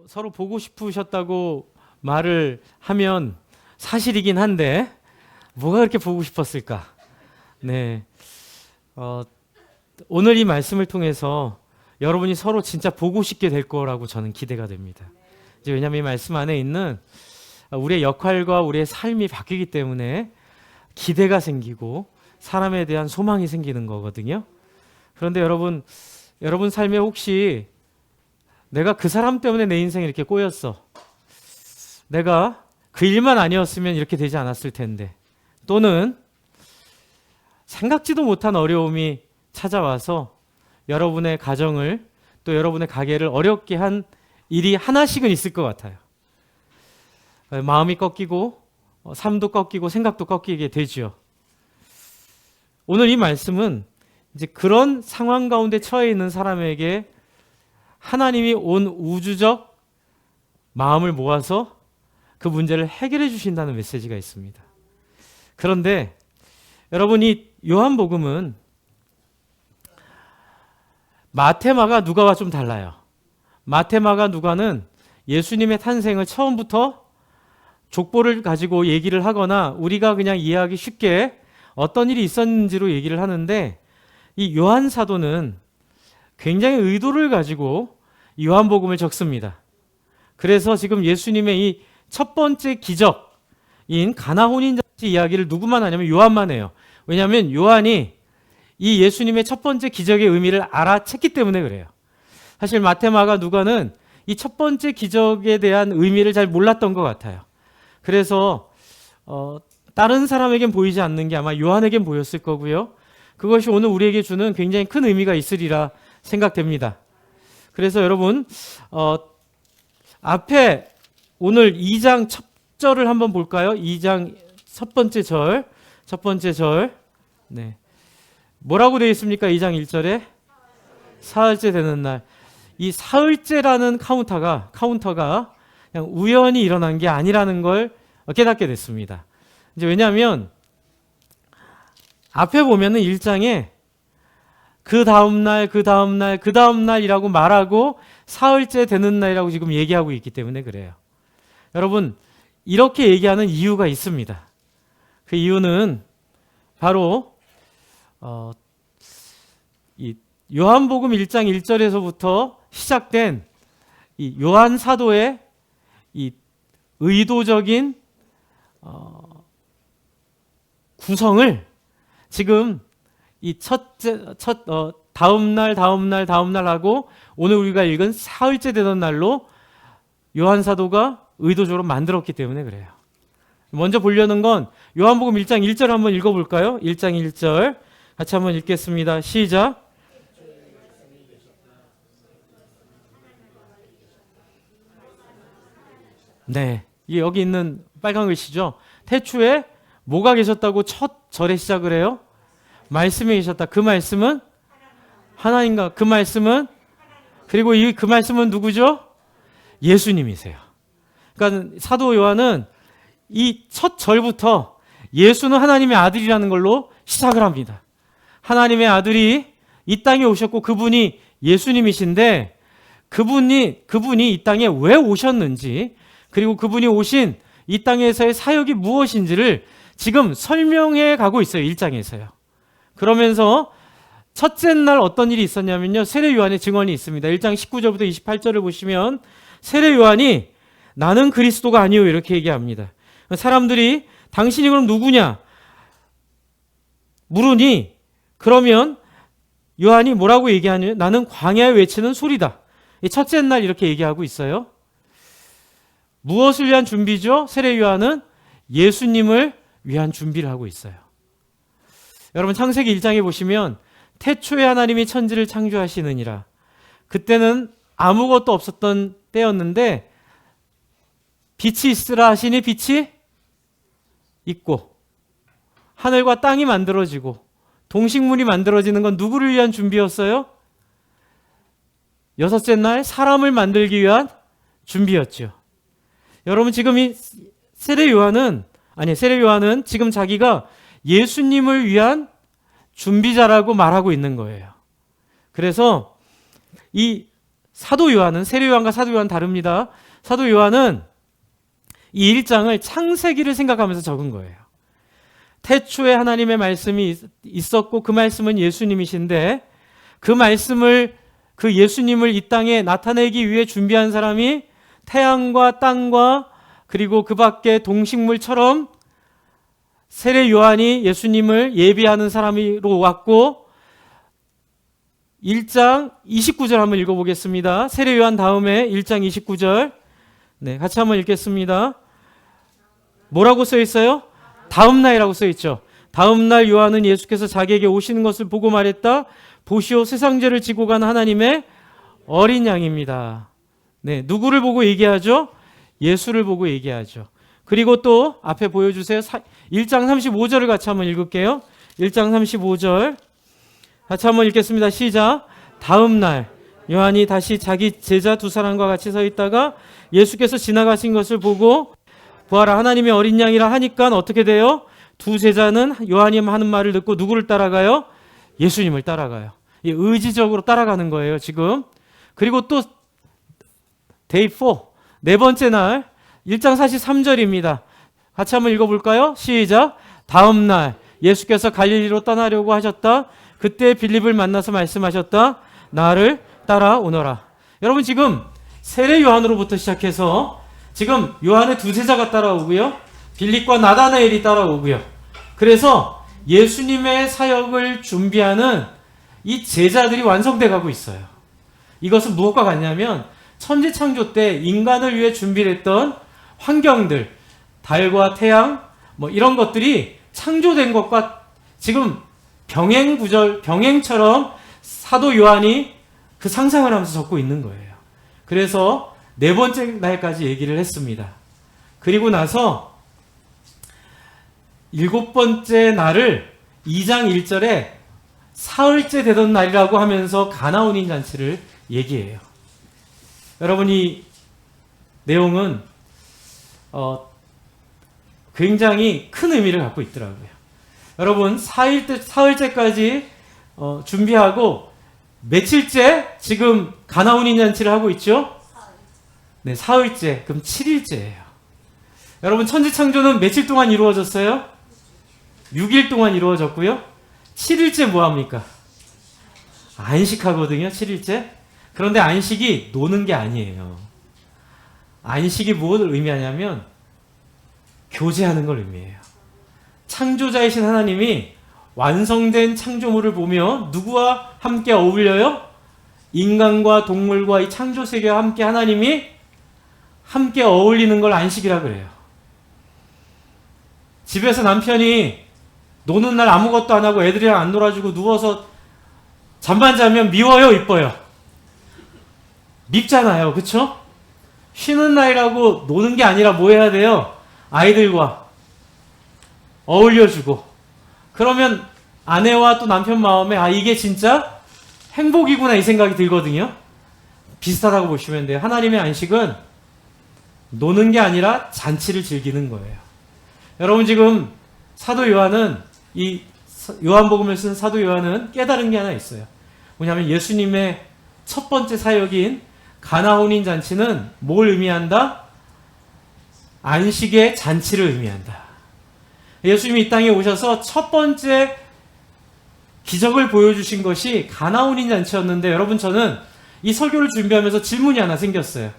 서로 보고 싶으셨다고 말을 하면 사실이긴 한데 뭐가 그렇게 보고 싶었을까? 네, 오늘 이 말씀을 통해서 여러분이 서로 진짜 보고 싶게 될 거라고 저는 기대가 됩니다. 이제 왜냐하면 이 말씀 안에 있는 우리의 역할과 우리의 삶이 바뀌기 때문에 기대가 생기고 사람에 대한 소망이 생기는 거거든요. 그런데 여러분 삶에 혹시 내가 그 사람 때문에 내 인생이 이렇게 꼬였어. 내가 그 일만 아니었으면 이렇게 되지 않았을 텐데. 또는 생각지도 못한 어려움이 찾아와서 여러분의 가정을 또 여러분의 가게를 어렵게 한 일이 하나씩은 있을 것 같아요. 마음이 꺾이고 삶도 꺾이고 생각도 꺾이게 되죠. 오늘 이 말씀은 이제 그런 상황 가운데 처해 있는 사람에게 하나님이 온 우주적 마음을 모아서 그 문제를 해결해 주신다는 메시지가 있습니다. 그런데 여러분, 이 요한복음은 마태마가 누가와 좀 달라요. 마태마가 누가는 예수님의 탄생을 처음부터 족보를 가지고 얘기를 하거나 우리가 그냥 이해하기 쉽게 어떤 일이 있었는지로 얘기를 하는데, 이 요한 사도는 굉장히 의도를 가지고 요한복음을 적습니다. 그래서 지금 예수님의 이 첫 번째 기적인 가나 혼인잔치 이야기를 누구만 하냐면 요한만 해요. 왜냐하면 요한이 이 예수님의 첫 번째 기적의 의미를 알아챘기 때문에 그래요. 사실 마태마가 누가는 이 첫 번째 기적에 대한 의미를 잘 몰랐던 것 같아요. 그래서 다른 사람에겐 보이지 않는 게 아마 요한에겐 보였을 거고요. 그것이 오늘 우리에게 주는 굉장히 큰 의미가 있으리라 생각됩니다. 그래서 여러분, 앞에 오늘 2장 첫 절을 한번 볼까요? 2장 첫 번째 절. 네. 뭐라고 되어 있습니까? 2장 1절에 사흘째 되는 날. 이 사흘째라는 카운터가 그냥 우연히 일어난 게 아니라는 걸 깨닫게 됐습니다. 이제 왜냐하면 앞에 보면은 1장에 그 다음날이라고 말하고 사흘째 되는 날이라고 지금 얘기하고 있기 때문에 그래요. 여러분, 이렇게 얘기하는 이유가 있습니다. 그 이유는 바로 이 요한복음 1장 1절에서부터 시작된 이 요한 사도의 이 의도적인 구성을 지금 이 다음날 하고 오늘 우리가 읽은 사흘째 되던 날로 요한 사도가 의도적으로 만들었기 때문에 그래요. 먼저 보려는 건 요한복음 1장 1절 한번 읽어볼까요? 1장 1절 같이 한번 읽겠습니다. 시작. 네, 여기 있는 빨간 글씨죠. 태초에 뭐가 계셨다고 첫 절에 시작을 해요? 말씀이 계셨다. 그 말씀은 하나님과 그 말씀은 그리고 그 말씀은 누구죠? 예수님이세요. 그러니까 사도 요한은 이 첫 절부터 예수는 하나님의 아들이라는 걸로 시작을 합니다. 하나님의 아들이 이 땅에 오셨고 그분이 예수님이신데 그분이 이 땅에 왜 오셨는지 그리고 그분이 오신 이 땅에서의 사역이 무엇인지를 지금 설명해 가고 있어요. 1장에서요. 그러면서 첫째 날 어떤 일이 있었냐면요. 세례 요한의 증언이 있습니다. 1장 19절부터 28절을 보시면 세례 요한이 나는 그리스도가 아니요 이렇게 얘기합니다. 사람들이 당신이 그럼 누구냐 물으니 그러면 요한이 뭐라고 얘기하냐면 나는 광야에 외치는 소리다. 첫째 날 이렇게 얘기하고 있어요. 무엇을 위한 준비죠? 세례 요한은 예수님을 위한 준비를 하고 있어요. 여러분 창세기 1장에 보시면 태초에 하나님이 천지를 창조하시느니라. 그때는 아무것도 없었던 때였는데 빛이 있으라 하시니 빛이 있고 하늘과 땅이 만들어지고 동식물이 만들어지는 건 누구를 위한 준비였어요? 여섯째 날 사람을 만들기 위한 준비였죠. 여러분 지금 이 세례 요한은 지금 자기가 예수님을 위한 준비자라고 말하고 있는 거예요. 그래서 이 사도 요한은, 세례 요한과 사도 요한 다릅니다. 사도 요한은 이 1장을 창세기를 생각하면서 적은 거예요. 태초에 하나님의 말씀이 있었고 그 말씀은 예수님이신데 그 말씀을, 그 예수님을 이 땅에 나타내기 위해 준비한 사람이 태양과 땅과 그리고 그 밖에 동식물처럼 세례 요한이 예수님을 예비하는 사람으로 왔고, 1장 29절 한번 읽어보겠습니다. 세례 요한 다음에 1장 29절. 네, 같이 한번 읽겠습니다. 뭐라고 써 있어요? 다음 날이라고 써 있죠. 다음 날 요한은 예수께서 자기에게 오시는 것을 보고 말했다. 보시오, 세상 죄를 지고 간 하나님의 어린 양입니다. 네, 누구를 보고 얘기하죠? 예수를 보고 얘기하죠. 그리고 또 앞에 보여주세요. 1장 35절을 같이 한번 읽을게요. 1장 35절 같이 한번 읽겠습니다. 시작. 다음 날 요한이 다시 자기 제자 두 사람과 같이 서 있다가 예수께서 지나가신 것을 보고 보아라, 하나님의 어린 양이라 하니까 어떻게 돼요? 두 제자는 요한이 하는 말을 듣고 누구를 따라가요? 예수님을 따라가요. 의지적으로 따라가는 거예요, 지금. 그리고 또 데이 4, 네 번째 날 1장 43절입니다. 같이 한번 읽어볼까요? 시작. 다음 날 예수께서 갈릴리로 떠나려고 하셨다. 그때 빌립을 만나서 말씀하셨다. 나를 따라오너라. 여러분, 지금 세례 요한으로부터 시작해서 지금 요한의 두 제자가 따라오고요, 빌립과 나다나엘이 따라오고요. 그래서 예수님의 사역을 준비하는 이 제자들이 완성돼 가고 있어요. 이것은 무엇과 같냐면 천지창조 때 인간을 위해 준비를 했던 환경들, 달과 태양 이런 것들이 창조된 것과 지금 병행처럼 사도 요한이 그 상상을 하면서 적고 있는 거예요. 그래서 네 번째 날까지 얘기를 했습니다. 그리고 나서 일곱 번째 날을 2장 1절에 사흘째 되던 날이라고 하면서 가나온인 잔치를 얘기해요. 여러분, 이 내용은 굉장히 큰 의미를 갖고 있더라고요. 여러분, 사흘째까지 준비하고 며칠째 지금 가나온인 잔치를 하고 있죠? 네, 사흘째. 그럼 7일째예요. 여러분, 천지창조는 며칠 동안 이루어졌어요? 6일 동안 이루어졌고요. 7일째 뭐합니까? 안식하거든요, 7일째. 그런데 안식이 노는 게 아니에요. 안식이 무엇을 의미하냐면 교제하는 걸 의미해요. 창조자이신 하나님이 완성된 창조물을 보며 누구와 함께 어울려요? 인간과 동물과 이 창조 세계와 함께 하나님이 함께 어울리는 걸 안식이라 그래요. 집에서 남편이 노는 날 아무것도 안 하고 애들이랑 안 놀아주고 누워서 잠만 자면 미워요, 이뻐요? 밉잖아요, 그쵸? 쉬는 날이라고 노는 게 아니라 뭐 해야 돼요? 아이들과 어울려주고. 그러면 아내와 또 남편 마음에 이게 진짜 행복이구나 이 생각이 들거든요. 비슷하다고 보시면 돼요. 하나님의 안식은 노는 게 아니라 잔치를 즐기는 거예요. 여러분, 지금 사도 요한은, 이 요한복음을 쓴 사도 요한은 깨달은 게 하나 있어요. 뭐냐면 예수님의 첫 번째 사역인 가나온인 잔치는 뭘 의미한다? 안식의 잔치를 의미한다. 예수님이 이 땅에 오셔서 첫 번째 기적을 보여주신 것이 가나온인 잔치였는데, 여러분, 저는 이 설교를 준비하면서 질문이 하나 생겼어요.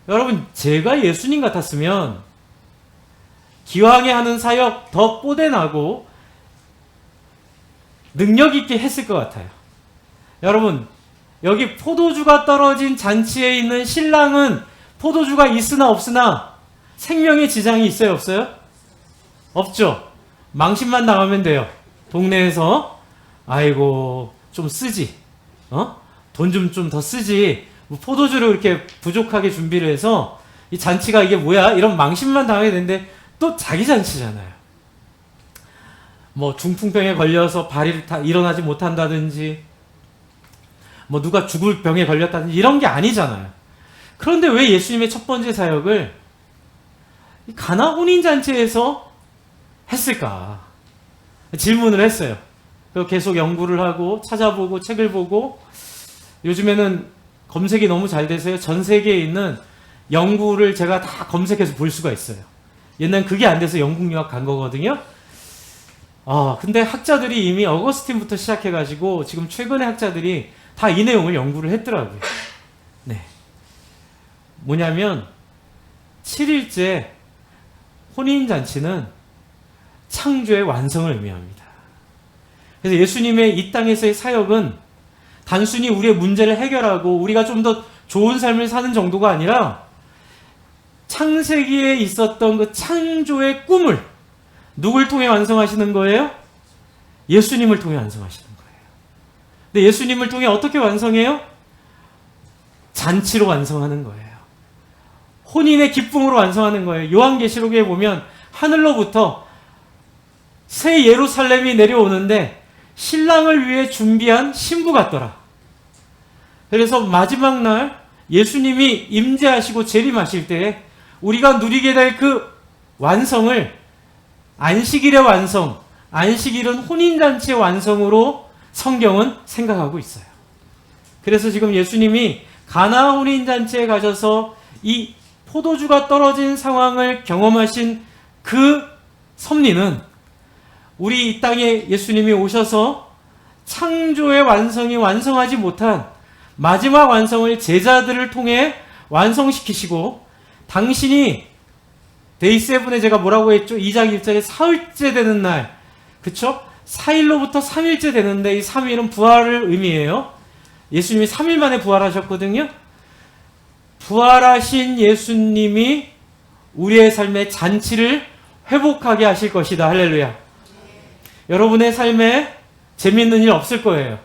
여러분, 제가 예수님 같았으면 기왕에 하는 사역 더 뽀대나고 능력 있게 했을 것 같아요. 여러분, 여기 포도주가 떨어진 잔치에 있는 신랑은 포도주가 있으나 없으나 생명의 지장이 있어요, 없어요? 없죠. 망신만 당하면 돼요. 동네에서 아이고 좀 쓰지, 돈 좀 더 쓰지, 뭐 포도주를 이렇게 부족하게 준비를 해서 이 잔치가 이게 뭐야, 이런 망신만 당하게 되는데 또 자기 잔치잖아요. 뭐 중풍병에 걸려서 발이 일어나지 못한다든지, 뭐 누가 죽을 병에 걸렸다든지 이런 게 아니잖아요. 그런데 왜 예수님의 첫 번째 사역을 가나 혼인 잔치에서 했을까? 질문을 했어요. 그리고 계속 연구를 하고 찾아보고 책을 보고, 요즘에는 검색이 너무 잘 돼서요. 전 세계에 있는 연구를 제가 다 검색해서 볼 수가 있어요. 옛날 그게 안 돼서 영국 유학 간 거거든요. 근데 학자들이 이미 어거스틴부터 시작해가지고 지금 최근의 학자들이 다 이 내용을 연구를 했더라고요. 네. 뭐냐면 7일째 혼인잔치는 창조의 완성을 의미합니다. 그래서 예수님의 이 땅에서의 사역은 단순히 우리의 문제를 해결하고 우리가 좀 더 좋은 삶을 사는 정도가 아니라 창세기에 있었던 그 창조의 꿈을 누굴 통해 완성하시는 거예요? 예수님을 통해 완성하시는 거예요. 근데 예수님을 통해 어떻게 완성해요? 잔치로 완성하는 거예요. 혼인의 기쁨으로 완성하는 거예요. 요한계시록에 보면 하늘로부터 새 예루살렘이 내려오는데 신랑을 위해 준비한 신부 같더라. 그래서 마지막 날 예수님이 임재하시고 재림하실 때 우리가 누리게 될 그 완성을 안식일의 완성, 안식일은 혼인잔치의 완성으로 성경은 생각하고 있어요. 그래서 지금 예수님이 가나 혼인잔치에 가셔서 이 포도주가 떨어진 상황을 경험하신 그 섭리는 우리 이 땅에 예수님이 오셔서 창조의 완성이 완성하지 못한 마지막 완성을 제자들을 통해 완성시키시고 당신이 데이7에 제가 뭐라고 했죠? 2장 1절에 사흘째 되는 날, 그쵸? 4일로부터 3일째 되는데 이 3일은 부활을 의미해요. 예수님이 3일 만에 부활하셨거든요. 부활하신 예수님이 우리의 삶의 잔치를 회복하게 하실 것이다. 할렐루야. 여러분의 삶에 재미있는 일 없을 거예요.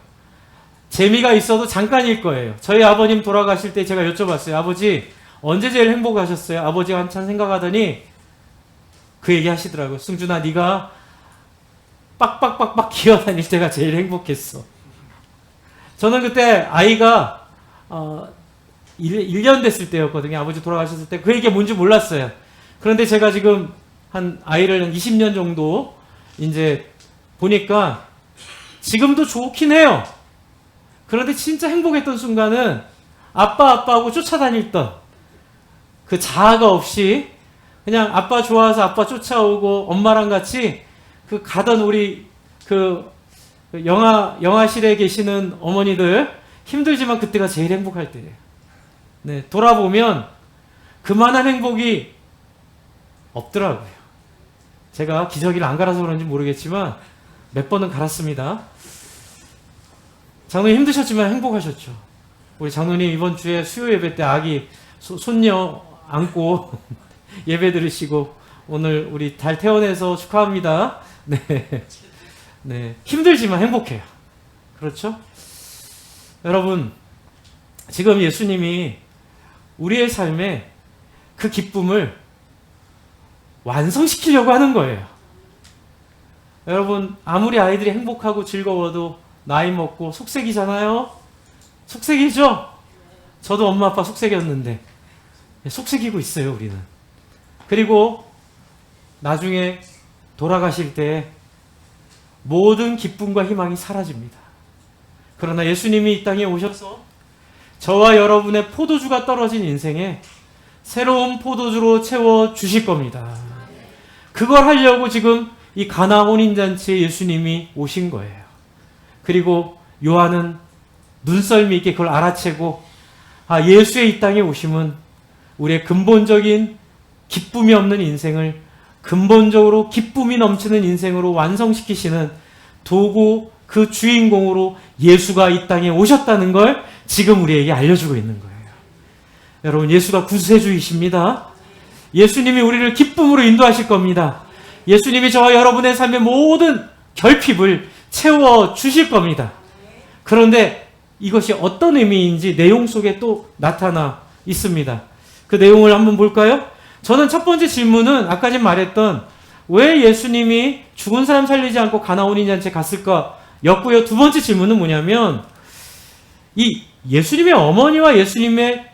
재미가 있어도 잠깐일 거예요. 저희 아버님 돌아가실 때 제가 여쭤봤어요. 아버지 언제 제일 행복하셨어요? 아버지가 한참 생각하더니 그 얘기 하시더라고요. 승준아, 네가 빡빡빡빡 기어다닐 때가 제일 행복했어. 저는 그때 아이가 1년 됐을 때였거든요. 아버지 돌아가셨을 때 그 얘기가 뭔지 몰랐어요. 그런데 제가 지금 한 아이를 한 20년 정도 이제 보니까 지금도 좋긴 해요. 그런데 진짜 행복했던 순간은 아빠하고 쫓아다녔던 그 자아가 없이 그냥 아빠 좋아서 아빠 쫓아오고 엄마랑 같이 그 가던 우리 그 영화실에 계시는 어머니들 힘들지만 그때가 제일 행복할 때예요. 네, 돌아보면 그만한 행복이 없더라고요. 제가 기저귀를 안 갈아서 그런지 모르겠지만 몇 번은 갈았습니다. 장로님 힘드셨지만 행복하셨죠. 우리 장로님 이번 주에 수요 예배 때 아기 손녀 안고 예배 들으시고 오늘 우리 달 태어나서 축하합니다. 네. 네. 힘들지만 행복해요. 그렇죠? 여러분, 지금 예수님이 우리의 삶에 그 기쁨을 완성시키려고 하는 거예요. 여러분, 아무리 아이들이 행복하고 즐거워도 나이 먹고 속색이잖아요? 속색이죠? 저도 엄마 아빠 속색이었는데 속색이고 있어요, 우리는. 그리고 나중에 돌아가실 때 모든 기쁨과 희망이 사라집니다. 그러나 예수님이 이 땅에 오셔서 저와 여러분의 포도주가 떨어진 인생에 새로운 포도주로 채워 주실 겁니다. 그걸 하려고 지금 이 가나 혼인잔치에 예수님이 오신 거예요. 그리고 요한은 눈썰미 있게 그걸 알아채고 예수의 이 땅에 오심은 우리의 근본적인 기쁨이 없는 인생을 근본적으로 기쁨이 넘치는 인생으로 완성시키시는 도구 그 주인공으로 예수가 이 땅에 오셨다는 걸 지금 우리에게 알려주고 있는 거예요. 여러분, 예수가 구세주이십니다. 예수님이 우리를 기쁨으로 인도하실 겁니다. 예수님이 저와 여러분의 삶의 모든 결핍을 채워 주실 겁니다. 그런데 이것이 어떤 의미인지 내용 속에 또 나타나 있습니다. 그 내용을 한번 볼까요? 저는 첫 번째 질문은 아까 전 말했던 왜 예수님이 죽은 사람 살리지 않고 가나 혼인잔치에 갔을까 였고요. 두 번째 질문은 뭐냐면 이 예수님의 어머니와 예수님의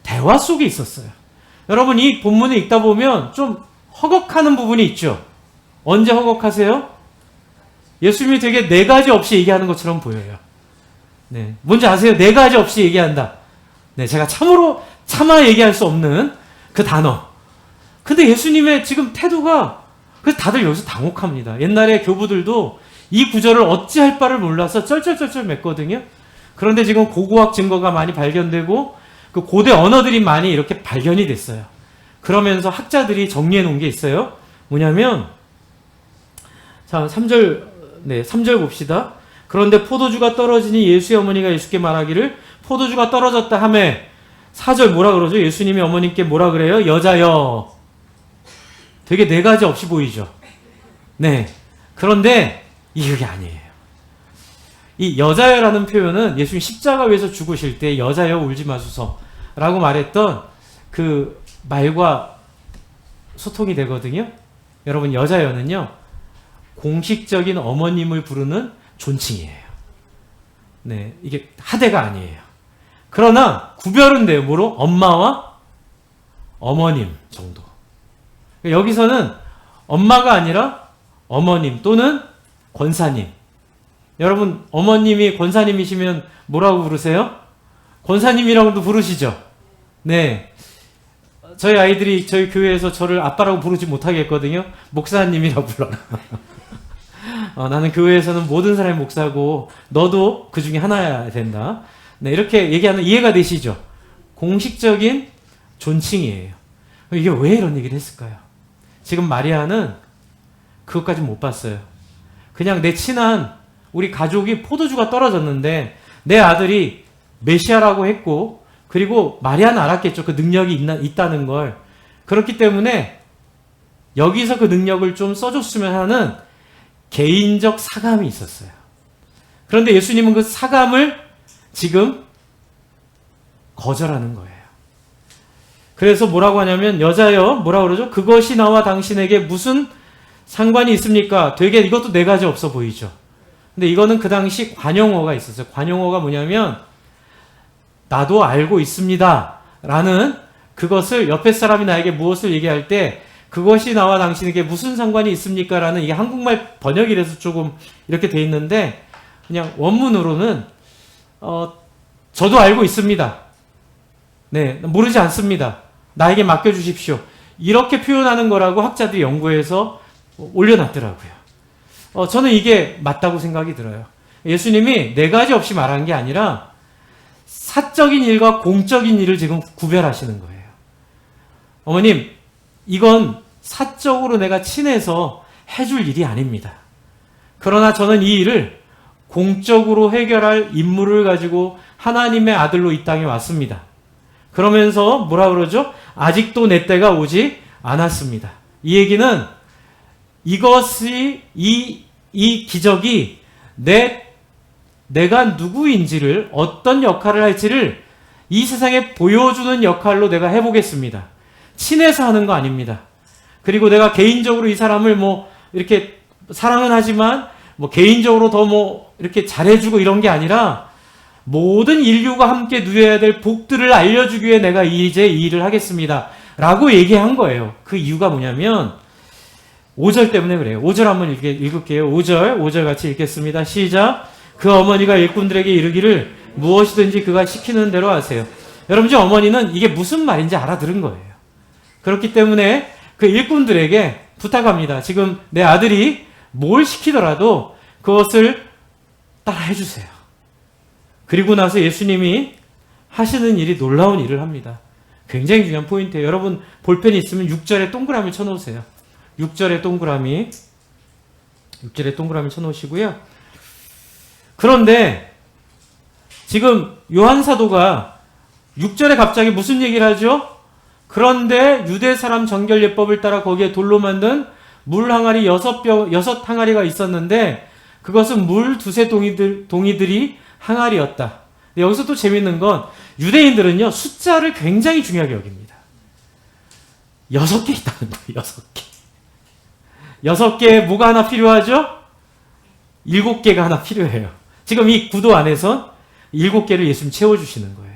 대화 속에 있었어요. 여러분, 이 본문을 읽다 보면 좀 허걱하는 부분이 있죠. 언제 허걱하세요? 예수님이 되게 네 가지 없이 얘기하는 것처럼 보여요. 네, 뭔지 아세요? 네 가지 없이 얘기한다. 네, 제가 참으로 차마 얘기할 수 없는 그 단어. 근데 예수님의 지금 태도가, 그래서 다들 여기서 당혹합니다. 옛날에 교부들도 이 구절을 어찌할 바를 몰라서 쩔쩔쩔쩔 맸거든요. 그런데 지금 고고학 증거가 많이 발견되고 그 고대 언어들이 많이 이렇게 발견이 됐어요. 그러면서 학자들이 정리해 놓은 게 있어요. 뭐냐면, 자, 3절 봅시다. 그런데 포도주가 떨어지니 예수의 어머니가 예수께 말하기를 포도주가 떨어졌다 하매 4절 뭐라 그러죠? 예수님이 어머님께 뭐라 그래요? 여자여. 되게 네 가지 없이 보이죠? 네. 그런데 이게 아니에요. 이 여자여라는 표현은 예수님 십자가 위에서 죽으실 때 여자여 울지 마소서라고 말했던 그 말과 소통이 되거든요. 여러분, 여자여는요, 공식적인 어머님을 부르는 존칭이에요. 네, 이게 하대가 아니에요. 그러나 구별은 돼요. 뭐로? 엄마와 어머님 정도. 여기서는 엄마가 아니라 어머님 또는 권사님. 여러분, 어머님이 권사님이시면 뭐라고 부르세요? 권사님이라고도 부르시죠? 네. 저희 아이들이 저희 교회에서 저를 아빠라고 부르지 못하게 했거든요. 목사님이라고 불러라. 나는 교회에서는 모든 사람이 목사고 너도 그 중에 하나여야 된다. 네, 이렇게 얘기하는 이해가 되시죠? 공식적인 존칭이에요. 이게 왜 이런 얘기를 했을까요? 지금 마리아는 그것까지 못 봤어요. 그냥 내 친한 우리 가족이 포도주가 떨어졌는데 내 아들이 메시아라고 했고, 그리고 마리아는 알았겠죠. 그 능력이 있다는 걸. 그렇기 때문에 여기서 그 능력을 좀 써줬으면 하는 개인적 사감이 있었어요. 그런데 예수님은 그 사감을 지금 거절하는 거예요. 그래서 뭐라고 하냐면, 여자여, 뭐라고 그러죠? 그것이 나와 당신에게 무슨 상관이 있습니까? 되게 이것도 네 가지 없어 보이죠? 근데 이거는 그 당시 관용어가 있었어요. 관용어가 뭐냐면, 나도 알고 있습니다 라는, 그것을 옆에 사람이 나에게 무엇을 얘기할 때 그것이 나와 당신에게 무슨 상관이 있습니까? 라는, 이게 한국말 번역이라서 조금 이렇게 돼 있는데, 그냥 원문으로는 저도 알고 있습니다. 네, 모르지 않습니다. 나에게 맡겨주십시오. 이렇게 표현하는 거라고 학자들이 연구해서 올려놨더라고요. 저는 이게 맞다고 생각이 들어요. 예수님이 네 가지 없이 말한 게 아니라 사적인 일과 공적인 일을 지금 구별하시는 거예요. 어머님, 이건 사적으로 내가 친해서 해줄 일이 아닙니다. 그러나 저는 이 일을 공적으로 해결할 임무를 가지고 하나님의 아들로 이 땅에 왔습니다. 그러면서 뭐라 그러죠? 아직도 내 때가 오지 않았습니다. 이 얘기는 이것이, 이 기적이 내가 누구인지를, 어떤 역할을 할지를 이 세상에 보여주는 역할로 내가 해보겠습니다. 친해서 하는 거 아닙니다. 그리고 내가 개인적으로 이 사람을 뭐 이렇게 사랑은 하지만 뭐 개인적으로 더 뭐 이렇게 잘해주고 이런 게 아니라 모든 인류가 함께 누려야 될 복들을 알려주기 위해 내가 이제 이 일을 하겠습니다 라고 얘기한 거예요. 그 이유가 뭐냐면 5절 때문에 그래요. 5절 한번 읽을게요. 5절 같이 읽겠습니다. 시작. 그 어머니가 일꾼들에게 이르기를 무엇이든지 그가 시키는 대로 하세요. 여러분, 지 어머니는 이게 무슨 말인지 알아들은 거예요. 그렇기 때문에 그 일꾼들에게 부탁합니다. 지금 내 아들이 뭘 시키더라도 그것을 따라 해주세요. 그리고 나서 예수님이 하시는 일이 놀라운 일을 합니다. 굉장히 중요한 포인트예요. 여러분, 볼펜이 있으면 6절에 동그라미 쳐놓으세요. 6절에 동그라미 쳐놓으시고요. 그런데 지금 요한 사도가 6절에 갑자기 무슨 얘기를 하죠? 그런데 유대 사람 정결 예법을 따라 거기에 돌로 만든 물 항아리 6 항아리가 있었는데 그것은 물 2-3 동이들이 항아리였다. 여기서 또 재밌는 건 유대인들은요, 숫자를 굉장히 중요하게 여깁니다. 6개 있다는 거예요. 6개. 6개에 뭐가 하나 필요하죠? 7개가 하나 필요해요. 지금 이 구도 안에서 7개를 예수님 채워주시는 거예요.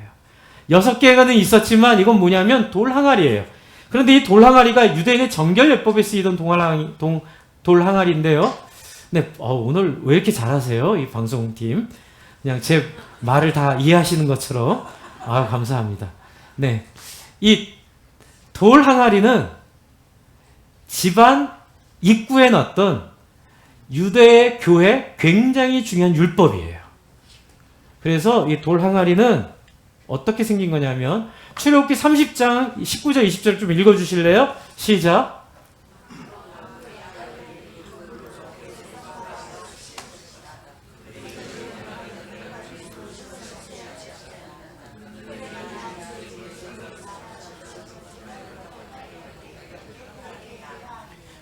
6개가는 있었지만 이건 뭐냐면 돌 항아리예요. 그런데 이 돌 항아리가 유대인의 정결예법에 쓰이던 돌 항아리인데요. 네, 오늘 왜 이렇게 잘하세요? 이 방송팀. 그냥 제 말을 다 이해하시는 것처럼. 아, 감사합니다. 네. 이 돌 항아리는 집안 입구에 놨던 유대 교회 굉장히 중요한 율법이에요. 그래서 이 돌 항아리는 어떻게 생긴 거냐면 출애굽기 30장 19절 20절 좀 읽어 주실래요? 시작.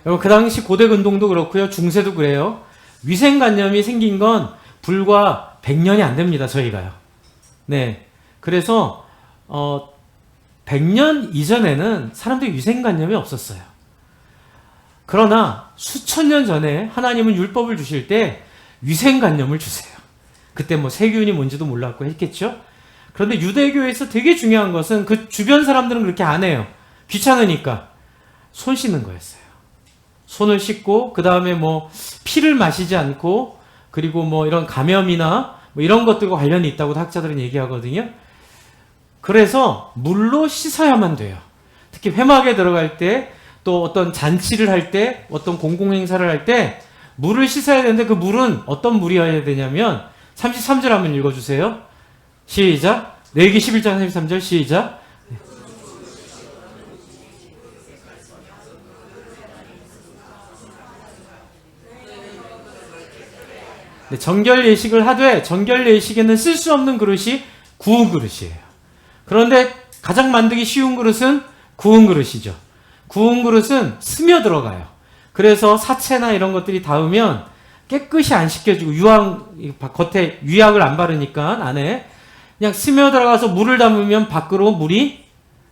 여러분, 그 당시 고대 근동도 그렇고요. 중세도 그래요. 위생관념이 생긴 건 불과 100년이 안 됩니다. 저희가요. 네. 그래서 100년 이전에는 사람들이 위생관념이 없었어요. 그러나 수천 년 전에 하나님은 율법을 주실 때 위생관념을 주세요. 그때 뭐 세균이 뭔지도 몰랐고 했겠죠. 그런데 유대교에서 되게 중요한 것은 그 주변 사람들은 그렇게 안 해요. 귀찮으니까 손 씻는 거였어요. 손을 씻고 그 다음에 뭐 피를 마시지 않고 그리고 뭐 이런 감염이나 뭐 이런 것들과 관련이 있다고 학자들은 얘기하거든요. 그래서 물로 씻어야만 돼요. 특히 회막에 들어갈 때 또 어떤 잔치를 할 때 어떤 공공행사를 할 때 물을 씻어야 되는데 그 물은 어떤 물이어야 되냐면 33절 한번 읽어주세요. 시작. 레위기 11장 33절 시작. 네, 정결 예식을 하되 정결 예식에는 쓸 수 없는 그릇이 구운 그릇이에요. 그런데 가장 만들기 쉬운 그릇은 구운 그릇이죠. 구운 그릇은 스며들어가요. 그래서 사체나 이런 것들이 닿으면 깨끗이 안 씻겨지고 겉에 유약을 안 바르니까 안에 그냥 스며들어가서 물을 담으면 밖으로 물이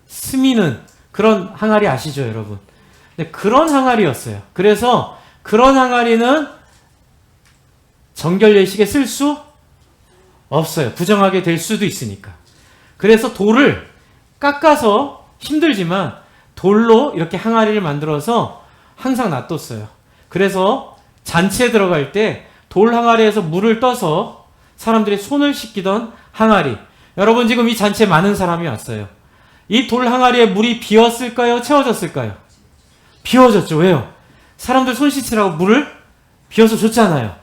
스미는 그런 항아리 아시죠, 여러분? 네, 그런 항아리였어요. 그래서 그런 항아리는 정결 예식에 쓸 수 없어요. 부정하게 될 수도 있으니까. 그래서 돌을 깎아서 힘들지만 돌로 이렇게 항아리를 만들어서 항상 놔뒀어요. 그래서 잔치에 들어갈 때 돌 항아리에서 물을 떠서 사람들이 손을 씻기던 항아리. 여러분, 지금 이 잔치에 많은 사람이 왔어요. 이 돌 항아리에 물이 비었을까요? 채워졌을까요? 비워졌죠. 왜요? 사람들 손 씻으라고 물을 비워서 줬잖아요.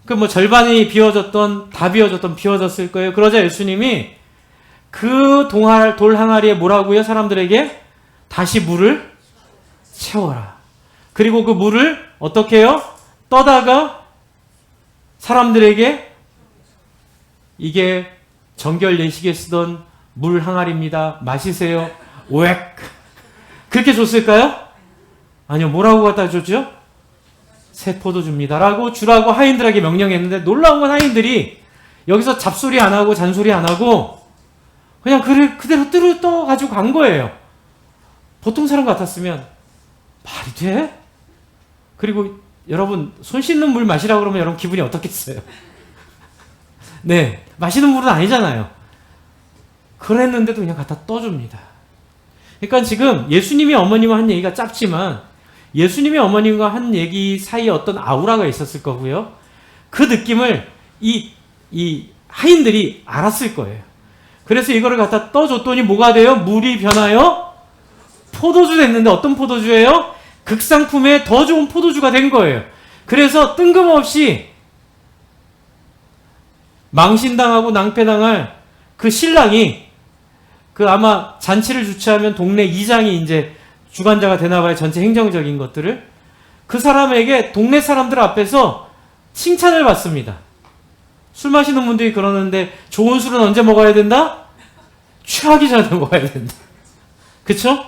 그 뭐 절반이 비워졌던, 다 비워졌던, 비워졌을 거예요. 그러자 예수님이 그 돌 항아리에 뭐라고요? 사람들에게 다시 물을 채워라. 그리고 그 물을 어떻게 해요? 떠다가 사람들에게 이게 정결 예식에 쓰던 물 항아리입니다. 마시세요. 오액. 그렇게 줬을까요? 아니요. 뭐라고 갖다 줬죠? 새 포도주입니다. 라고 주라고 하인들에게 명령했는데 놀라운 건 하인들이 여기서 잡소리 안 하고 잔소리 안 하고 그냥 그대로 뜨르 떠가지고 간 거예요. 보통 사람 같았으면 말이 돼? 그리고 여러분 손 씻는 물 마시라고 그러면 여러분 기분이 어떻겠어요? 네, 마시는 물은 아니잖아요. 그랬는데도 그냥 갖다 떠줍니다. 그러니까 지금 예수님이 어머님과 한 얘기가 짧지만 예수님의 어머님과 한 얘기 사이에 어떤 아우라가 있었을 거고요. 그 느낌을 이 하인들이 알았을 거예요. 그래서 이거를 갖다 떠줬더니 뭐가 돼요? 물이 변하여 포도주 됐는데 어떤 포도주예요? 극상품의 더 좋은 포도주가 된 거예요. 그래서 뜬금없이 망신당하고 낭패당할 그 신랑이 그 아마 잔치를 주최하면 동네 이장이 이제 주관자가 되나봐요. 전체 행정적인 것들을. 그 사람에게 동네 사람들 앞에서 칭찬을 받습니다. 술 마시는 분들이 그러는데 좋은 술은 언제 먹어야 된다? 취하기 전에 먹어야 된다. 그쵸?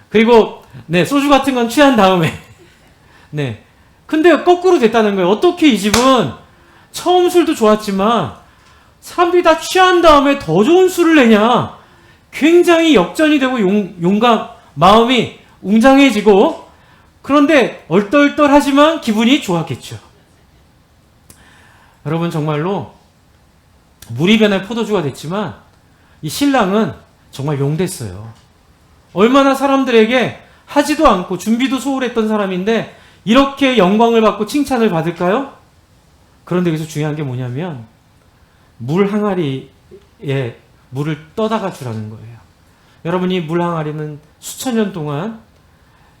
그리고 네, 소주 같은 건 취한 다음에. 네. 근데 거꾸로 됐다는 거예요. 어떻게 이 집은 처음 술도 좋았지만 사람들이 다 취한 다음에 더 좋은 술을 내냐? 굉장히 역전이 되고 용감, 마음이 웅장해지고 그런데 얼떨떨하지만 기분이 좋았겠죠. 여러분 정말로 물이 변해 포도주가 됐지만 이 신랑은 정말 용됐어요. 얼마나 사람들에게 하지도 않고 준비도 소홀했던 사람인데 이렇게 영광을 받고 칭찬을 받을까요? 그런데 여기서 중요한 게 뭐냐면 물 항아리에 물을 떠다가 주라는 거예요. 여러분이 물 항아리는 수천 년 동안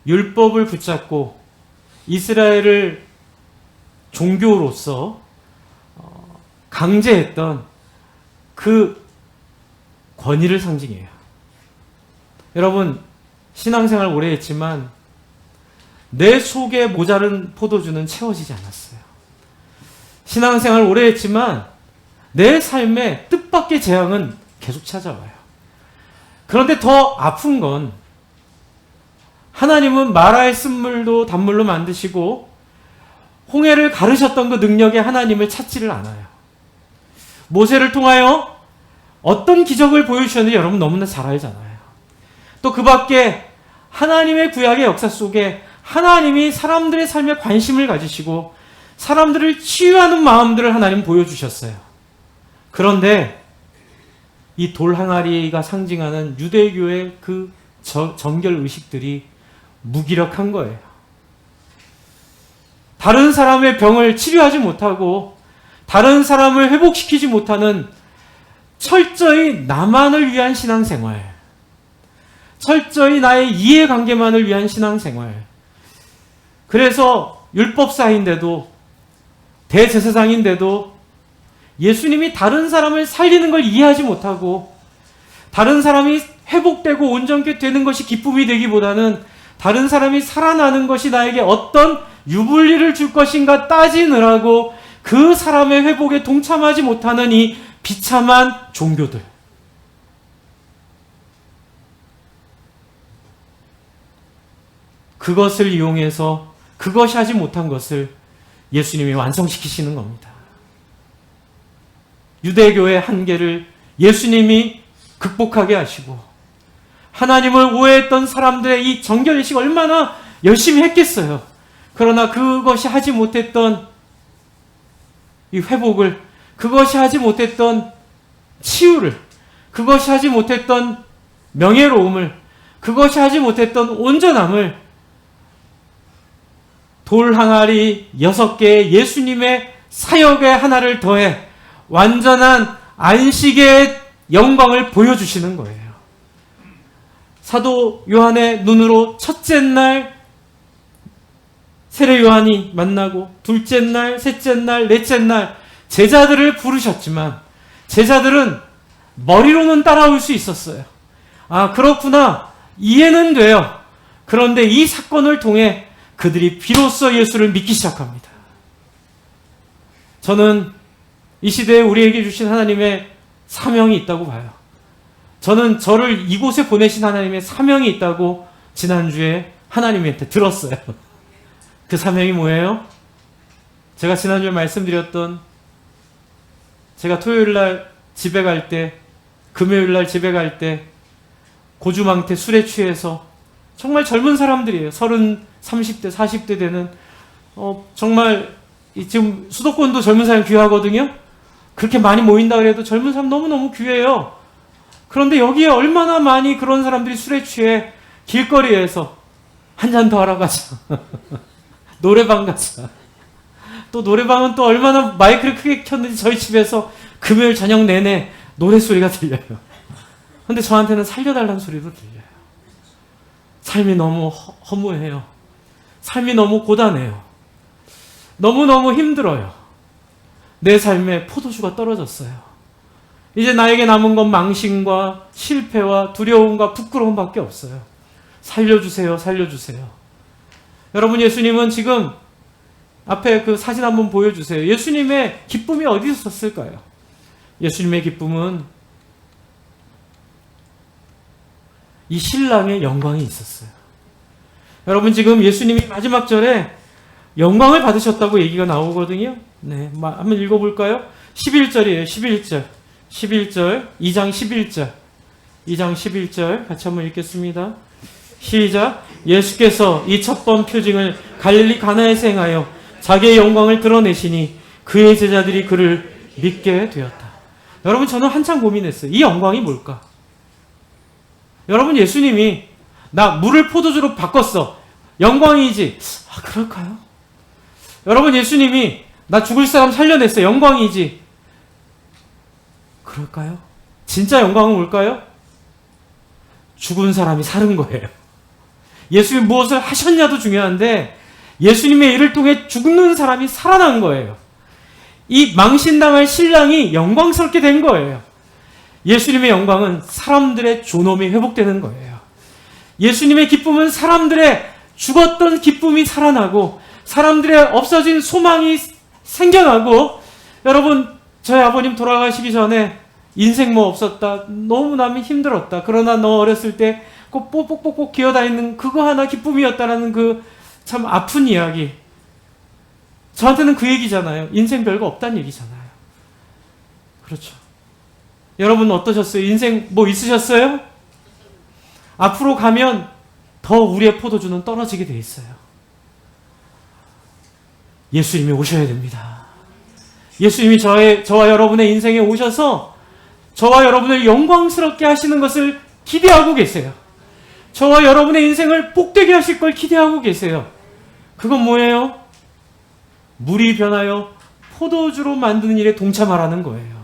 율법을 붙잡고 이스라엘을 종교로서 강제했던 그 권위를 상징해요. 여러분, 신앙생활 오래 했지만 내 속에 모자른 포도주는 채워지지 않았어요. 신앙생활 오래 했지만 내 삶에 뜻밖의 재앙은 계속 찾아와요. 그런데 더 아픈 건 하나님은 마라의 쓴물도 단물로 만드시고 홍해를 가르셨던 그 능력의 하나님을 찾지를 않아요. 모세를 통하여 어떤 기적을 보여주셨는지 여러분 너무나 잘 알잖아요. 또 그 밖에 하나님의 구약의 역사 속에 하나님이 사람들의 삶에 관심을 가지시고 사람들을 치유하는 마음들을 하나님 보여주셨어요. 그런데 이 돌 항아리가 상징하는 유대교의 그 정결 의식들이 무기력한 거예요. 다른 사람의 병을 치료하지 못하고 다른 사람을 회복시키지 못하는 철저히 나만을 위한 신앙생활, 철저히 나의 이해관계만을 위한 신앙생활. 그래서 율법사인데도 대제사장인데도 예수님이 다른 사람을 살리는 걸 이해하지 못하고 다른 사람이 회복되고 온전케 되는 것이 기쁨이 되기보다는 다른 사람이 살아나는 것이 나에게 어떤 유불리를 줄 것인가 따지느라고 그 사람의 회복에 동참하지 못하는 이 비참한 종교들. 그것을 이용해서 그것이 하지 못한 것을 예수님이 완성시키시는 겁니다. 유대교의 한계를 예수님이 극복하게 하시고 하나님을 오해했던 사람들의 이 정결의식 얼마나 열심히 했겠어요. 그러나 그것이 하지 못했던 이 회복을, 그것이 하지 못했던 치유를, 그것이 하지 못했던 명예로움을, 그것이 하지 못했던 온전함을 돌 항아리 6개의 예수님의 사역의 하나를 더해 완전한 안식의 영광을 보여주시는 거예요. 사도 요한의 눈으로 첫째 날 세례 요한이 만나고 둘째 날, 셋째 날, 넷째 날 제자들을 부르셨지만 제자들은 머리로는 따라올 수 있었어요. 아, 그렇구나. 이해는 돼요. 그런데 이 사건을 통해 그들이 비로소 예수를 믿기 시작합니다. 저는 이 시대에 우리에게 주신 하나님의 사명이 있다고 봐요. 저는 저를 이곳에 보내신 하나님의 사명이 있다고 지난주에 하나님한테 들었어요. 그 사명이 뭐예요? 제가 지난주에 말씀드렸던, 제가 토요일날 집에 갈 때, 금요일날 집에 갈 때 고주망태 술에 취해서 정말 젊은 사람들이에요. 30, 30대, 40대 되는 정말 지금 수도권도 젊은 사람 귀하거든요. 그렇게 많이 모인다 그래도 젊은 사람 너무너무 귀해요. 그런데 여기에 얼마나 많이 그런 사람들이 술에 취해 길거리에서 한 잔 더 하러 가자. 노래방 가자. 또 노래방은 또 얼마나 마이크를 크게 켰는지 저희 집에서 금요일 저녁 내내 노래소리가 들려요. 근데 저한테는 살려달라는 소리도 들려요. 삶이 너무 허무해요. 삶이 너무 고단해요. 너무너무 힘들어요. 내 삶에 포도주가 떨어졌어요. 이제 나에게 남은 건 망신과 실패와 두려움과 부끄러움밖에 없어요. 살려주세요. 살려주세요. 여러분, 예수님은 지금 앞에 그 사진 한번 보여주세요. 예수님의 기쁨이 어디서 섰을까요? 예수님의 기쁨은 이 신랑의 영광이 있었어요. 여러분, 지금 예수님이 마지막 절에 영광을 받으셨다고 얘기가 나오거든요. 네, 한번 읽어볼까요? 11절이에요. 11절. 11절, 2장 11절. 2장 11절 같이 한번 읽겠습니다. 시작. 예수께서 이 첫 번 표징을 갈릴리 가나에서 행하여 자기의 영광을 드러내시니 그의 제자들이 그를 믿게 되었다. 여러분, 저는 한참 고민했어요. 이 영광이 뭘까? 여러분, 예수님이 나 물을 포도주로 바꿨어. 영광이지. 아, 그럴까요? 여러분, 예수님이 나 죽을 사람 살려냈어. 영광이지. 그럴까요? 진짜 영광은 뭘까요? 죽은 사람이 사는 거예요. 예수님이 무엇을 하셨냐도 중요한데 예수님의 일을 통해 죽는 사람이 살아난 거예요. 이 망신당할 신랑이 영광스럽게 된 거예요. 예수님의 영광은 사람들의 존엄이 회복되는 거예요. 예수님의 기쁨은 사람들의 죽었던 기쁨이 살아나고 사람들의 없어진 소망이 생겨나고, 여러분 저희 아버님 돌아가시기 전에 인생 뭐 없었다, 너무나 힘들었다, 그러나 너 어렸을 때 꼭 뽁뽁뽁뽁 기어다니는 그거 하나 기쁨이었다라는 그 참 아픈 이야기, 저한테는 그 얘기잖아요. 인생 별거 없다는 얘기잖아요. 그렇죠. 여러분 어떠셨어요? 인생 뭐 있으셨어요? 앞으로 가면 더 우리의 포도주는 떨어지게 돼 있어요. 예수님이 오셔야 됩니다. 예수님이 저와 여러분의 인생에 오셔서 저와 여러분을 영광스럽게 하시는 것을 기대하고 계세요. 저와 여러분의 인생을 복되게 하실 걸 기대하고 계세요. 그건 뭐예요? 물이 변하여 포도주로 만드는 일에 동참하라는 거예요.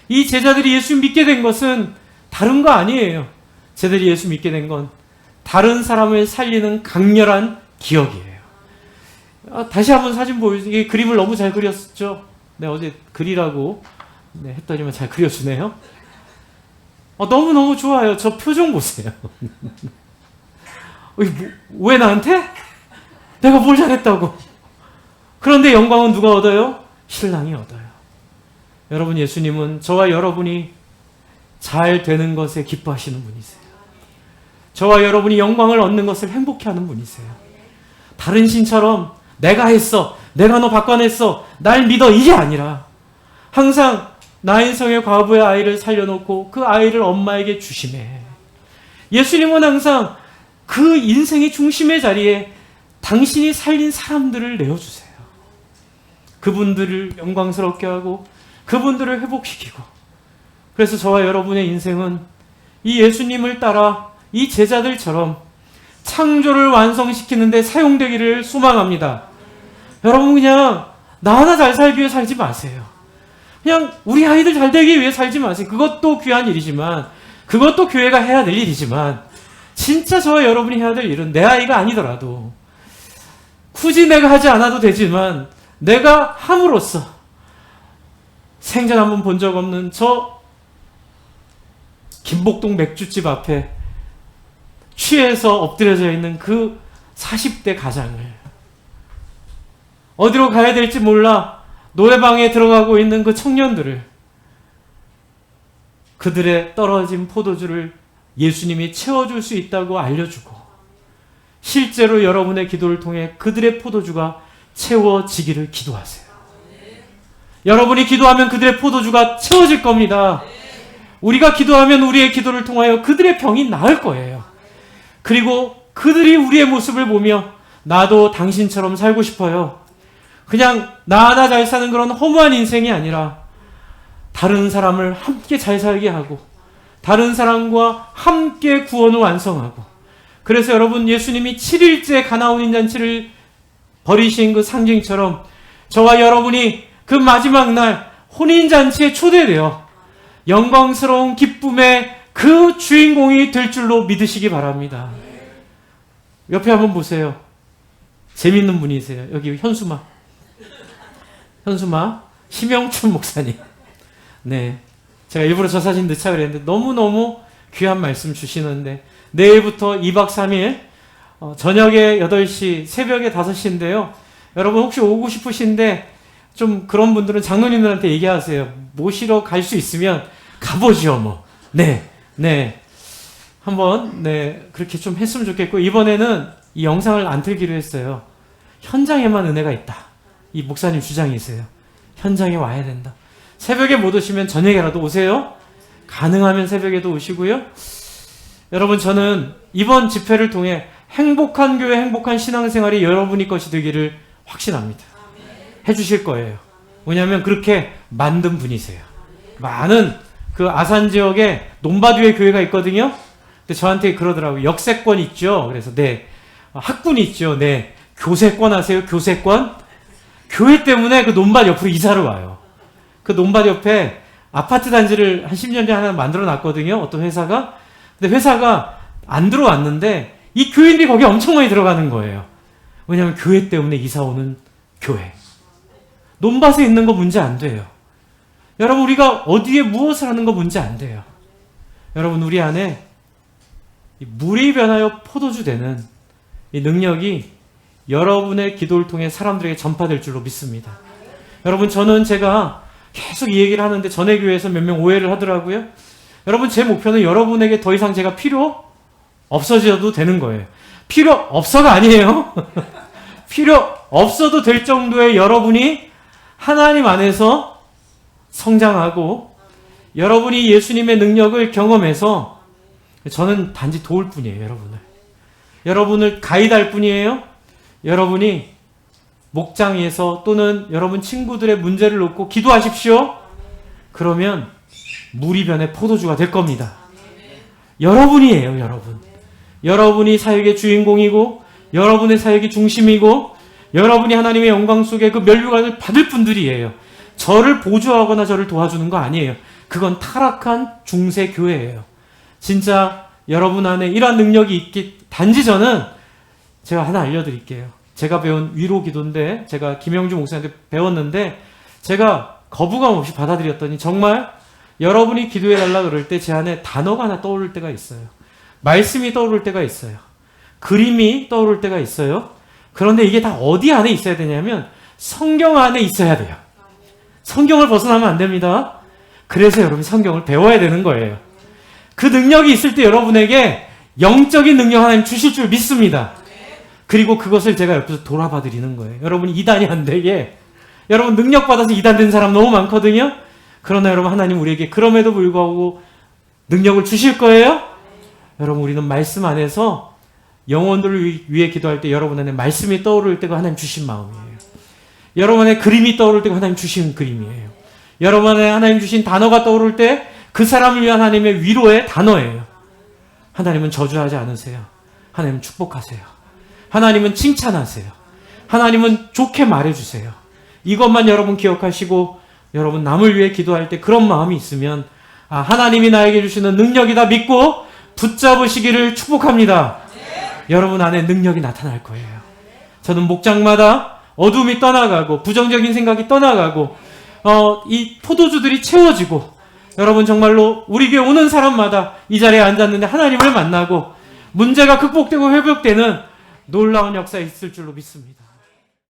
이 제자들이 예수 믿게 된 것은 다른 거 아니에요. 제자들이 예수 믿게 된 건 다른 사람을 살리는 강렬한 기억이에요. 다시 한번 사진 보여주세요. 이 그림을 너무 잘 그렸죠? 네, 어제 그리라고 했더니만 잘 그려주네요. 너무너무 좋아요. 저 표정 보세요. 왜 나한테? 내가 뭘 잘했다고. 그런데 영광은 누가 얻어요? 신랑이 얻어요. 여러분, 예수님은 저와 여러분이 잘 되는 것에 기뻐하시는 분이세요. 저와 여러분이 영광을 얻는 것을 행복해하는 분이세요. 다른 신처럼 내가 했어, 내가 너 바꿔냈어, 날 믿어, 이게 아니라 항상 나인성의 과부의 아이를 살려놓고 그 아이를 엄마에게 주심해. 예수님은 항상 그 인생의 중심의 자리에 당신이 살린 사람들을 내어주세요. 그분들을 영광스럽게 하고 그분들을 회복시키고. 그래서 저와 여러분의 인생은 이 예수님을 따라 이 제자들처럼 창조를 완성시키는데 사용되기를 소망합니다. 여러분, 그냥 나 하나 잘 살기 위해 살지 마세요. 그냥 우리 아이들 잘 되기 위해 살지 마세요. 그것도 귀한 일이지만, 그것도 교회가 해야 될 일이지만, 진짜 저와 여러분이 해야 될 일은 내 아이가 아니더라도 굳이 내가 하지 않아도 되지만 내가 함으로써 생전 한번 본 적 없는 저 김복동 맥주집 앞에 취해서 엎드려져 있는 그 40대 가장을, 어디로 가야 될지 몰라 노래방에 들어가고 있는 그 청년들을, 그들의 떨어진 포도주를 예수님이 채워줄 수 있다고 알려주고, 실제로 여러분의 기도를 통해 그들의 포도주가 채워지기를 기도하세요. 여러분이 기도하면 그들의 포도주가 채워질 겁니다. 우리가 기도하면 우리의 기도를 통하여 그들의 병이 나을 거예요. 그리고 그들이 우리의 모습을 보며 나도 당신처럼 살고 싶어요. 그냥 나 하나 잘 사는 그런 허무한 인생이 아니라 다른 사람을 함께 잘 살게 하고 다른 사람과 함께 구원을 완성하고. 그래서 여러분, 예수님이 7일째 가나온 잔치를 벌이신 그 상징처럼 저와 여러분이 그 마지막 날 혼인잔치에 초대되어 영광스러운 기쁨의 그 주인공이 될 줄로 믿으시기 바랍니다. 옆에 한번 보세요. 재밌는 분이세요. 여기 현수마 심영춘 목사님. 네, 제가 일부러 저 사진 넣자 그랬는데 너무너무 귀한 말씀 주시는데, 내일부터 2박 3일 저녁에 8시, 새벽에 5시인데요. 여러분 혹시 오고 싶으신데 좀 그런 분들은 장로님들한테 얘기하세요. 모시러 갈 수 있으면 가보죠, 뭐. 네. 한번, 그렇게 좀 했으면 좋겠고, 이번에는 이 영상을 안 틀기로 했어요. 현장에만 은혜가 있다. 이 목사님 주장이세요. 현장에 와야 된다. 새벽에 못 오시면 저녁에라도 오세요. 가능하면 새벽에도 오시고요. 여러분, 저는 이번 집회를 통해 행복한 교회, 행복한 신앙생활이 여러분이 것이 되기를 확신합니다. 해주실 거예요. 왜냐하면 그렇게 만든 분이세요. 많은 그 아산 지역에 논바듀에 교회가 있거든요. 근데 저한테 그러더라고요. 역세권 있죠. 그래서 학군 있죠. 교세권 아세요? 교세권? 교회 때문에 그 논밭 옆으로 이사를 와요. 그 논밭 옆에 아파트 단지를 한 10년 전에 하나 만들어 놨거든요. 어떤 회사가. 근데 회사가 안 들어왔는데 이 교인들이 거기에 엄청 많이 들어가는 거예요. 왜냐하면 교회 때문에 이사 오는 교회. 논밭에 있는 거 문제 안 돼요. 여러분, 우리가 어디에 무엇을 하는 거 문제 안 돼요. 여러분, 우리 안에 물이 변하여 포도주 되는 이 능력이 여러분의 기도를 통해 사람들에게 전파될 줄로 믿습니다. 여러분, 저는 제가 계속 이 얘기를 하는데 전에 교회에서 몇 명 오해를 하더라고요. 여러분, 제 목표는 여러분에게 더 이상 제가 필요 없어져도 되는 거예요. 필요 없어가 아니에요. 필요 없어도 될 정도의 여러분이 하나님 안에서 성장하고 여러분이 예수님의 능력을 경험해서 저는 단지 도울 뿐이에요. 여러분을 가이드할 뿐이에요. 여러분이 목장에서 또는 여러분 친구들의 문제를 놓고 기도하십시오. 그러면 물이 변해 포도주가 될 겁니다. 여러분이에요. 여러분이 사역의 주인공이고 여러분의 사역이 중심이고 여러분이 하나님의 영광 속에 그 면류관을 받을 분들이에요. 저를 보조하거나 저를 도와주는 거 아니에요. 그건 타락한 중세 교회예요. 진짜 여러분 안에 이러한 능력이 있기, 단지 저는 제가 하나 알려드릴게요. 제가 배운 위로 기도인데, 제가 김영주 목사님한테 배웠는데 제가 거부감 없이 받아들였더니 정말 여러분이 기도해달라 그럴 때 제 안에 단어가 하나 떠오를 때가 있어요. 말씀이 떠오를 때가 있어요. 그림이 떠오를 때가 있어요. 그런데 이게 다 어디 안에 있어야 되냐면 성경 안에 있어야 돼요. 성경을 벗어나면 안 됩니다. 그래서 여러분이 성경을 배워야 되는 거예요. 그 능력이 있을 때 여러분에게 영적인 능력 하나님 주실 줄 믿습니다. 그리고 그것을 제가 옆에서 돌아봐 드리는 거예요. 여러분, 이단이 안 되게. 여러분, 능력 받아서 이단된 사람 너무 많거든요. 그러나 여러분, 하나님 우리에게 그럼에도 불구하고 능력을 주실 거예요. 여러분, 우리는 말씀 안에서 영혼들을 위해 기도할 때 여러분 안에 말씀이 떠오를 때가 하나님 주신 마음이에요. 여러분 안에 그림이 떠오를 때가 하나님 주신 그림이에요. 여러분 안에 하나님 주신 단어가 떠오를 때 그 사람을 위한 하나님의 위로의 단어예요. 하나님은 저주하지 않으세요. 하나님은 축복하세요. 하나님은 칭찬하세요. 하나님은 좋게 말해주세요. 이것만 여러분 기억하시고 여러분 남을 위해 기도할 때 그런 마음이 있으면 하나님이 나에게 주시는 능력이다 믿고 붙잡으시기를 축복합니다. 여러분 안에 능력이 나타날 거예요. 저는 목장마다 어둠이 떠나가고 부정적인 생각이 떠나가고 이 포도주들이 채워지고 여러분 정말로 우리 교회 오는 사람마다 이 자리에 앉았는데 하나님을 만나고 문제가 극복되고 회복되는 놀라운 역사가 있을 줄로 믿습니다.